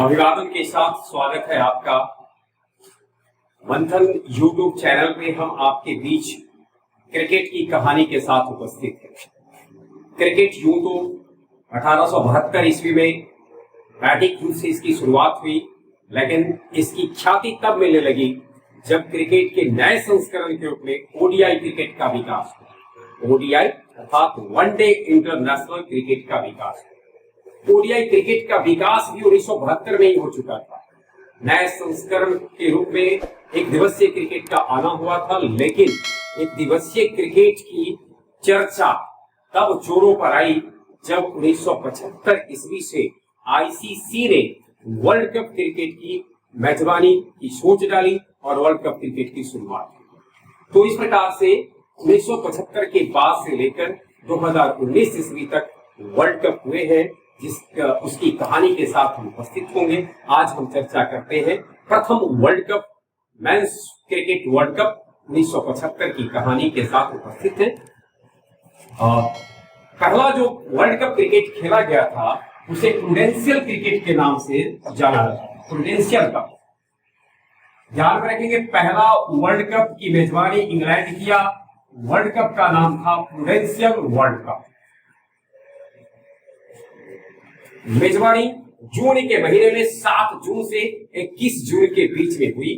अभिवादन के साथ स्वागत है आपका मंथन यूट्यूब चैनल पे। हम आपके बीच क्रिकेट की कहानी के साथ उपस्थित हैं। क्रिकेट यूं तो 1872 ईस्वी में बैटिंग रूप से इसकी शुरुआत हुई, लेकिन इसकी ख्याति तब मिलने लगी जब क्रिकेट के नए संस्करण के रूप में ओडीआई क्रिकेट का विकास हुआ। ओडीआई अर्थात वनडे इंटरनेशनल क्रिकेट का विकास हुआ। ओडीआई क्रिकेट का विकास भी 1972 में ही हो चुका था। नए संस्करण के रूप में एक दिवसीय क्रिकेट का आना हुआ था, लेकिन एक दिवसीय क्रिकेट की चर्चा तब जोरों पर आई जब 1975 ईस्वी से आईसीसी ने वर्ल्ड कप क्रिकेट की मेजबानी की सोच डाली और वर्ल्ड कप क्रिकेट की शुरुआत की। तो इस प्रकार से 1975 के बाद से लेकर 2019 ईस्वी तक वर्ल्ड कप हुए हैं, उसकी कहानी के साथ हम उपस्थित होंगे। आज हम चर्चा करते हैं प्रथम world cup, men's cricket world cup 1975 की कहानी के साथ उपस्थित है। पहला जो वर्ल्ड कप क्रिकेट खेला गया था उसे प्रूडेंशियल क्रिकेट के नाम से जाना जाता है। प्रूडेंशियल कप ध्यान में रखेंगे, पहला वर्ल्ड कप की मेजबानी इंग्लैंड किया। वर्ल्ड कप का नाम था प्रूडेंशियल वर्ल्ड कप। मेजबानी जून के महीने में 7 जून से 21 जून के बीच में हुई।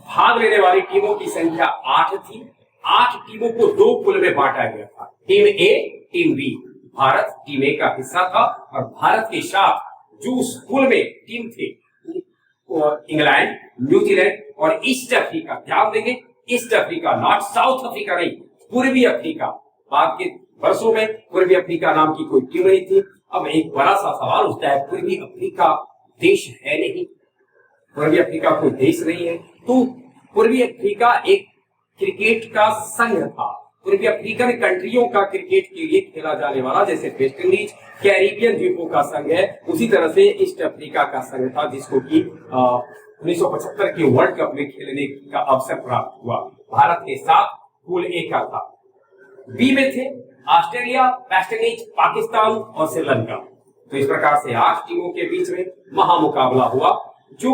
भाग लेने वाली टीमों की संख्या 8 थी। 8 टीमों को 2 पूल में बांटा गया था, टीम ए, टीम बी। भारत टीम ए का हिस्सा था और भारत के साथ जो उस पूल में टीम थे इंग्लैंड, न्यूजीलैंड और ईस्ट अफ्रीका। ध्यान देंगे, east Africa, not south Africa नहीं, पूर्वी अफ्रीका। बाद के वर्षों में पूर्वी अफ्रीका नाम की कोई टीम नहीं थी। अब एक बड़ा सा सवाल उठता है, पूर्वी अफ्रीका देश है नहीं, पूर्वी अफ्रीका कोई देश नहीं है, तो पूर्वी अफ्रीका एक क्रिकेट का संघ था। पूर्वी अफ्रीकन कंट्रियों का क्रिकेट के लिए खेला जाने वाला, जैसे वेस्ट इंडीज कैरिबियन द्वीपों का संघ है, उसी तरह से ईस्ट अफ्रीका का संघ था, जिसको कि 1975 के वर्ल्ड कप में खेलने का अवसर प्राप्त हुआ। भारत के साथ पूल ए का था। बी में थे ऑस्ट्रेलिया, वेस्ट इंडीज, पाकिस्तान और श्रीलंका। तो इस प्रकार से 8 टीमों के बीच में महामुकाबला हुआ, जो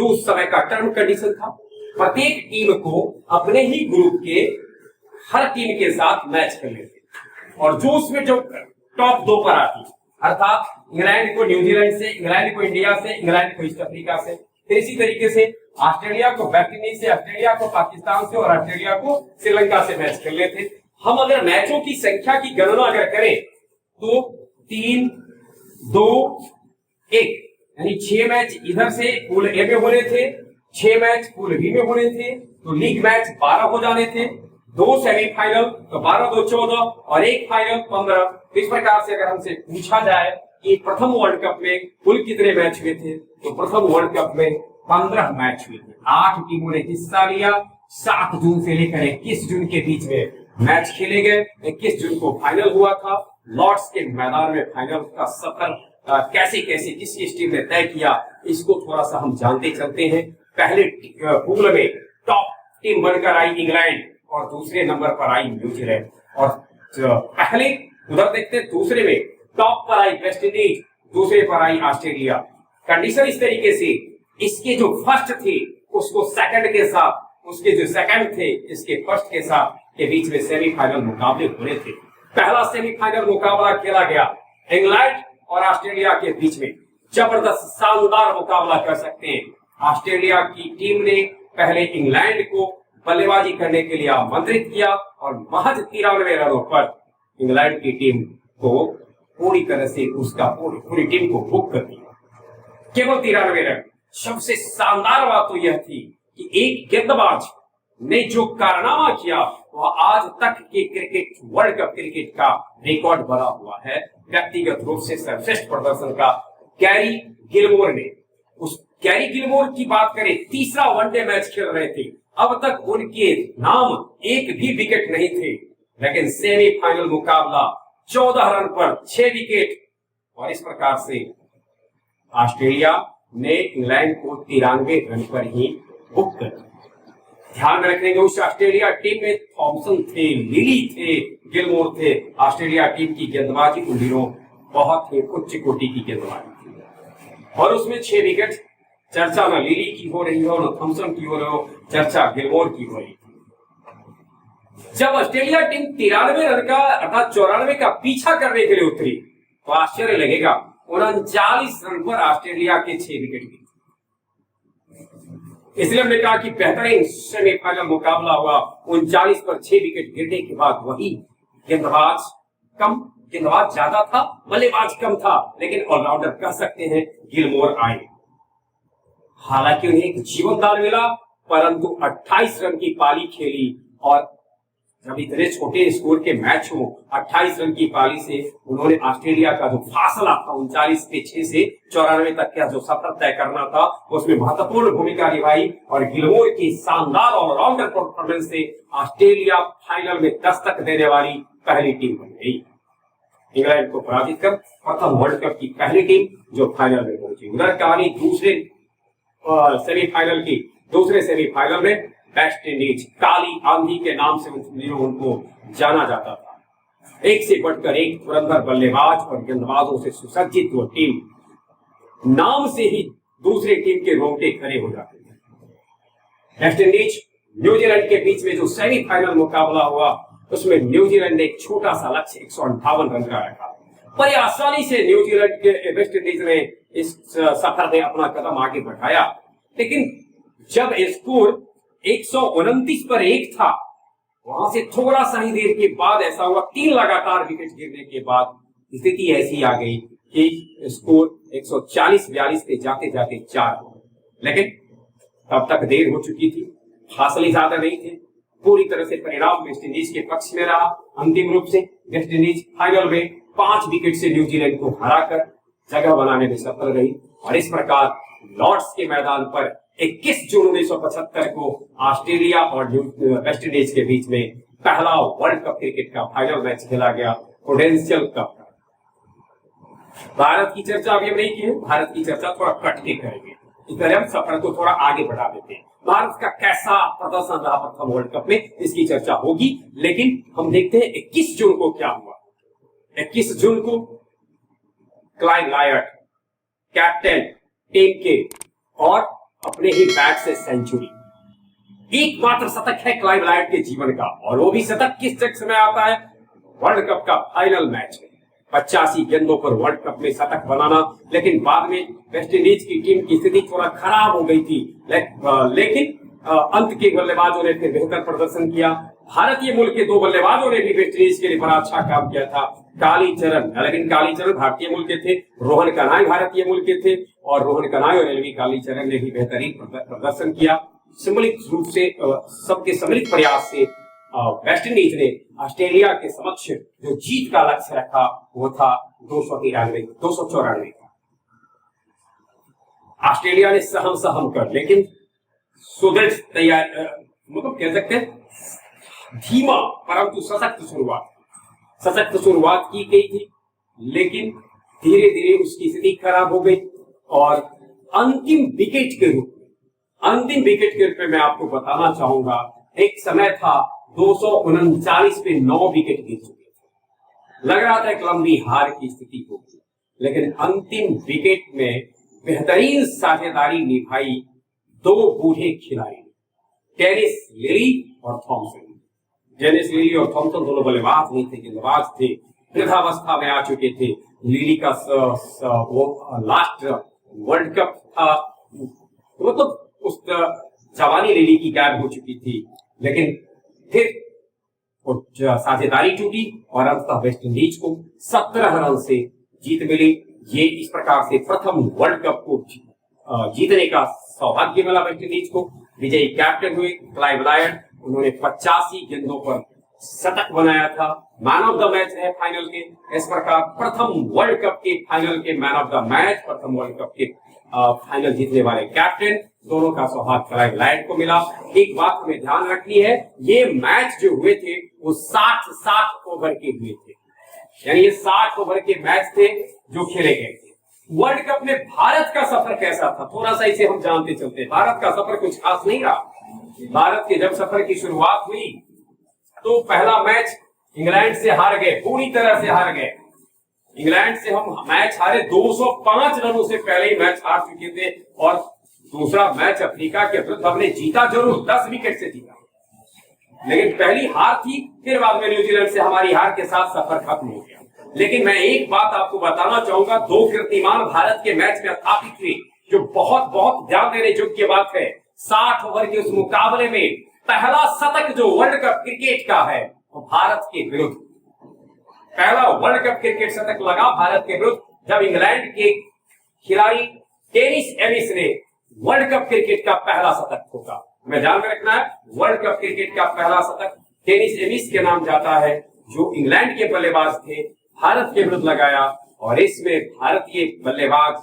उस समय का टर्म कंडीशन था। प्रत्येक टीम को अपने ही ग्रुप के हर टीम के साथ मैच करने थे, और जो उसमें जो टॉप 2 पर आती, अर्थात इंग्लैंड को न्यूजीलैंड से, इंग्लैंड को इंडिया से, इंग्लैंड को ईस्ट अफ्रीका से, फिर इसी तरीके से ऑस्ट्रेलिया को वेस्ट इंडीज से, ऑस्ट्रेलिया को पाकिस्तान से और ऑस्ट्रेलिया को श्रीलंका से मैच कर लेते। हम अगर मैचों की संख्या की गणना अगर करें तो 3, 2, 1 यानी 6 मैच इधर से पूल ए में होने थे, 6 मैच पूल बी में होने थे, तो लीग मैच 12 हो जाने थे, 2 सेमीफाइनल तो 12, 2, 14 और 1 फाइनल 15। तो इस प्रकार से अगर हमसे पूछा जाए कि प्रथम वर्ल्ड कप में कुल कितने मैच हुए थे, तो प्रथम वर्ल्ड कप में 15 मैच हुए थे। 8 टीमों ने हिस्सा लिया। 7 जून से लेकर 21 जून के बीच में मैच खेले गए। 21 जून को फाइनल हुआ था। लॉर्ड्स के मैदान में फाइनल का सफर कैसे किस टीम ने तय किया, इसको थोड़ा सा हम जानते चलते हैं। पहले पूल में टॉप टीम बनकर आई इंग्लैंड और दूसरे नंबर पर आई न्यूजीलैंड, और पहले उधर देखते हैं, दूसरे में टॉप पर आई वेस्ट इंडीज, दूसरे पर आई ऑस्ट्रेलिया। कंडीशन इस तरीके से, इसके जो फर्स्ट थे उसको सेकंड के साथ, उसके जो सेकंड थे इसके फर्स्ट के साथ के बीच में सेमीफाइनल मुकाबले होने थे। पहला सेमीफाइनल मुकाबला खेला गया इंग्लैंड और ऑस्ट्रेलिया के बीच में। जबरदस्त शानदार मुकाबला कर सकते हैं। ऑस्ट्रेलिया की टीम ने पहले इंग्लैंड को बल्लेबाजी करने के लिए आमंत्रित किया और महज 93 रनों पर इंग्लैंड की टीम को पूरी तरह से पूरी टीम को बुक कर दिया। केवल 93 रन। सबसे शानदार बात तो यह थी कि एक गेंदबाज ने जो कारनामा किया वह आज तक के क्रिकेट वर्ल्ड कप क्रिकेट का रिकॉर्ड बना हुआ है। व्यक्तिगत रूप से सर्वश्रेष्ठ प्रदर्शन का गैरी गिलमोर ने, उस गैरी गिलमोर की बात करें, तीसरा वनडे मैच खेल रहे थे। अब तक उनके नाम एक भी विकेट नहीं थे, लेकिन सेमीफाइनल मुकाबला 14 रन पर 6 विकेट, और इस प्रकार से ऑस्ट्रेलिया ने इंग्लैंड को 93 रन पर ही बुक कर दिया। ध्यान में रखने उस ऑस्ट्रेलिया टीम में थॉमसन थे, लिली थे, गिलमोर थे। ऑस्ट्रेलिया टीम की गेंदबाजी उन दिनों बहुत ही उच्च कोटि की गेंदबाजी थी। और उसमें 6 विकेट। चर्चा न लिली की हो रही हो, न थॉमसन की हो रही हो, चर्चा गिलमोर की हो रही। जब ऑस्ट्रेलिया टीम 93 रन का अर्थात 94 का पीछा करने के लिए उतरी तो आश्चर्य लगेगा, 39 रन पर ऑस्ट्रेलिया के 6 विकेट गिरे। इसलिए हमने कहा कि बेहतरीन सेमीफाइनल मुकाबला हुआ। 39 पर 6 विकेट गिरने के बाद वही गेंदबाज ज्यादा था, बल्लेबाज कम था, लेकिन ऑलराउंडर कह सकते हैं गिलमोर आए। हालांकि उन्हें एक जीवनदान मिला, परंतु 28 रन की पारी खेली और जब इतने छोटे स्कोर के मैच हो 28 रन की पारी से उन्होंने ऑस्ट्रेलिया का जो फासला था 39 पे 6 से 94 तक का जो सफर तय करना था उसमें महत्वपूर्ण भूमिका निभाई और गिलमोर की शानदार ऑलराउंडर परफॉर्मेंस से ऑस्ट्रेलिया फाइनल में दस्तक देने वाली पहली टीम बन गई। इंग्लैंड को पराजित कर प्रथम वर्ल्ड कप की पहली टीम जो फाइनल में पहुंची। उधर कहानी दूसरे सेमीफाइनल में वेस्ट इंडीज काली आंधी के नाम से उनको जाना जाता था। एक से बढ़कर एक धुरंधर बल्लेबाज और गेंदबाजों से सुसज्जित वो टीम नाम से ही दूसरी टीम के रोंगटे खड़े हो जाते थे। वेस्ट इंडीज न्यूजीलैंड के बीच में जो सेमीफाइनल मुकाबला हुआ उसमें न्यूजीलैंड ने एक छोटा सा लक्ष्य 158 रन का रखा। बड़ी आसानी से न्यूजीलैंड के वेस्ट इंडीज ने इस सफर में अपना कदम आगे बढ़ाया, लेकिन जब स्कोर 129 पर 1 था वहां से थोड़ा सा ही देर के बाद ऐसा हुआ 3 लगातार विकेट गिरने के बाद स्थिति ऐसी आ गई कि स्कोर 140-42 पे जाते जाते 4 हो गए। लेकिन तब तक देर हो चुकी थी, फासले ज्यादा नहीं थे, पूरी तरह से परिणाम वेस्ट इंडीज के पक्ष में रहा। अंतिम रूप से वेस्ट इंडीज फाइनल में 5 विकेट से न्यूजीलैंड को हराकर जगह बनाने में सफल रही और इस प्रकार लॉर्ड्स के मैदान पर 21 जून 1975 को ऑस्ट्रेलिया और वेस्ट इंडीज के बीच में पहला वर्ल्ड कप क्रिकेट का फाइनल मैच खेला गया, प्रूडेंशियल कप। भारत की चर्चा अभी हम नहीं की है, भारत की चर्चा थोड़ा कट के करेंगे, इस तरह हम सफर को थोड़ा आगे बढ़ा देते हैं। भारत का कैसा प्रदर्शन रहा प्रथम वर्ल्ड कप में इसकी चर्चा होगी, लेकिन हम देखते हैं 21 जून को क्या हुआ। 21 जून को क्लाइव लायर्ड कैप्टन टीम के और अपने ही बैट से सेंचुरी, एकमात्र शतक है क्लाइव लायर्ड के जीवन का और वो भी शतक किस चक्र में आता है, वर्ल्ड कप का फाइनल मैच में 85 गेंदों पर वर्ल्ड कप में शतक बनाना। लेकिन बाद में वेस्ट इंडीज की टीम की स्थिति थोड़ा खराब हो गई थी, लेकिन अंत के बल्लेबाजों ने फिर बेहतर प्रदर्शन किया। भारतीय मूल के 2 बल्लेबाजों ने भी वेस्ट इंडीज के लिए बड़ा अच्छा काम किया था। कालीचरण भारतीय मूल के थे, रोहन कनाई भारतीय मूल के थे और रोहन कनाई और एलवी कालीचरण ने भी बेहतरीन प्रदर्शन किया। सम्मिलित रूप से सबके सम्मिलित प्रयास से वेस्ट इंडीज ने ऑस्ट्रेलिया के समक्ष जो जीत का लक्ष्य रखा वो था 294 का। ऑस्ट्रेलिया ने सहम कर, लेकिन सुदृढ़ तैयार मतलब कह सकते हैं धीमा परंतु सशक्त शुरुआत की गई थी, लेकिन धीरे धीरे उसकी स्थिति खराब हो गई और अंतिम विकेट के रूप में मैं आपको बताना चाहूंगा, एक समय था 239 पे 9 विकेट गिर चुके थे। लग रहा था एक लंबी हार की स्थिति होगी, लेकिन अंतिम विकेट में बेहतरीन साझेदारी निभाई 2 बूढ़े खिलाड़ी, डेनिस लिली और थॉमसन। डेनिस लिली और थॉमसन दोनों बल्लेबाज नहीं थे, गेंदबाज थे, वृद्धावस्था में आ चुके थे। लिली का वो लास्ट वर्ल्ड कप था, मतलब उस जवानी लिली की गायब हो चुकी थी, लेकिन फिर साझेदारी टूटी और अंततः वेस्ट इंडीज को 17 रन से जीत मिली। ये इस प्रकार से प्रथम वर्ल्ड कप को जीतने का सौभाग्य मिला वेस्ट इंडीज को। विजयी कैप्टन हुए क्लाइव लायर्ड, उन्होंने 85 गेंदों पर शतक बनाया था, मैन ऑफ द मैच है फाइनल के। इस प्रकार प्रथम वर्ल्ड कप के फाइनल के मैन ऑफ द मैच, प्रथम वर्ल्ड कप के फाइनल जीतने वाले कैप्टन, दोनों का सौभाग्य क्लाइव लायर्ड को मिला। एक बात हमें ध्यान रखनी है, ये मैच जो हुए थे वो 60 ओवर के हुए थे, यानी ये 60 ओवर के मैच थे जो खेले गए थे। वर्ल्ड कप में भारत का सफर कैसा था, थोड़ा सा इसे हम जानते चलते। भारत का सफर कुछ खास नहीं रहा। भारत के जब सफर की शुरुआत हुई तो पहला मैच इंग्लैंड से हार गए, पूरी तरह से हार गए। इंग्लैंड से हम मैच हारे, 205 रनों से पहले ही मैच हार चुके थे। और दूसरा मैच अफ्रीका के विरुद्ध हमने जीता जरूर, 10 विकेट से जीता, लेकिन पहली हार थी। फिर बाद में न्यूजीलैंड से हमारी हार के साथ सफर खत्म हो गया। लेकिन मैं एक बात आपको बताना चाहूंगा, 2 कीर्तिमान भारत के मैच में स्थापित हुए, जो बहुत बहुत ध्यान देने योग्य बात है। 60 ओवर के उस मुकाबले में पहला शतक जो वर्ल्ड कप क्रिकेट का है वो भारत के विरुद्ध, पहला वर्ल्ड कप क्रिकेट शतक लगा भारत के विरुद्ध, जब इंग्लैंड के खिलाड़ी टेनिस एविस ने वर्ल्ड कप क्रिकेट का पहला शतक ठोका। हमें ध्यान में रखना है, वर्ल्ड कप क्रिकेट का पहला शतक टेनिस एविस के नाम जाता है, जो इंग्लैंड के बल्लेबाज थे, भारत के विरुद्ध लगाया। और इसमें भारतीय बल्लेबाज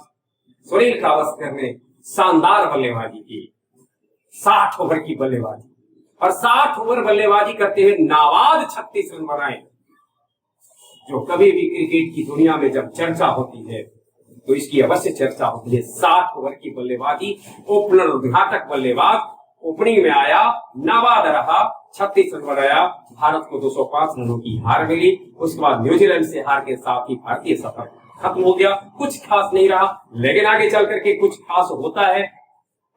सुनील गावस्कर ने शानदार बल्लेबाजी की, 60 ओवर की बल्लेबाजी, और 60 ओवर बल्लेबाजी करते हुए नाबाद 36 रन बनाए। जो कभी भी क्रिकेट की दुनिया में जब चर्चा होती है तो इसकी अवश्य चर्चा होती है। 60 ओवर की बल्लेबाजी, ओपनर उद्घाटक बल्लेबाज ओपनिंग में आया, नाबाद रहा, 36 रन बनाया, भारत को 205 रनों की हार मिली। उसके बाद न्यूजीलैंड से हार के साथ ही भारतीय सफर खत्म हो गया, कुछ खास नहीं रहा। लेकिन आगे चल करके कुछ खास होता है।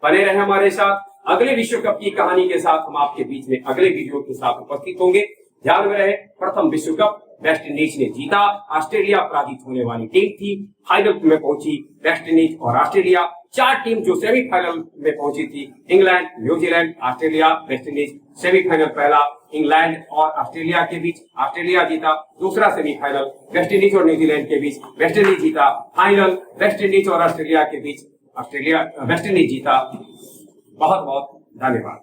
बने रहे हमारे साथ। अगले विश्व कप की कहानी के साथ हम आपके बीच में अगले वीडियो के साथ उपस्थित होंगे। ध्यान में रहे, प्रथम विश्व कप वेस्ट इंडीज ने जीता, ऑस्ट्रेलिया पराजित होने वाली टीम थी। फाइनल में पहुंची वेस्ट इंडीज और ऑस्ट्रेलिया। 4 टीम जो सेमीफाइनल में पहुंची थी, England, New Zealand, Australia, West Indies. Semifinal पहला इंग्लैंड और ऑस्ट्रेलिया के बीच, ऑस्ट्रेलिया जीता। दूसरा सेमीफाइनल वेस्ट इंडीज और न्यूजीलैंड के बीच, वेस्ट इंडीज जीता। फाइनल वेस्ट इंडीज और ऑस्ट्रेलिया के बीच, ऑस्ट्रेलिया वेस्ट इंडीज जीता। बहुत बहुत धन्यवाद।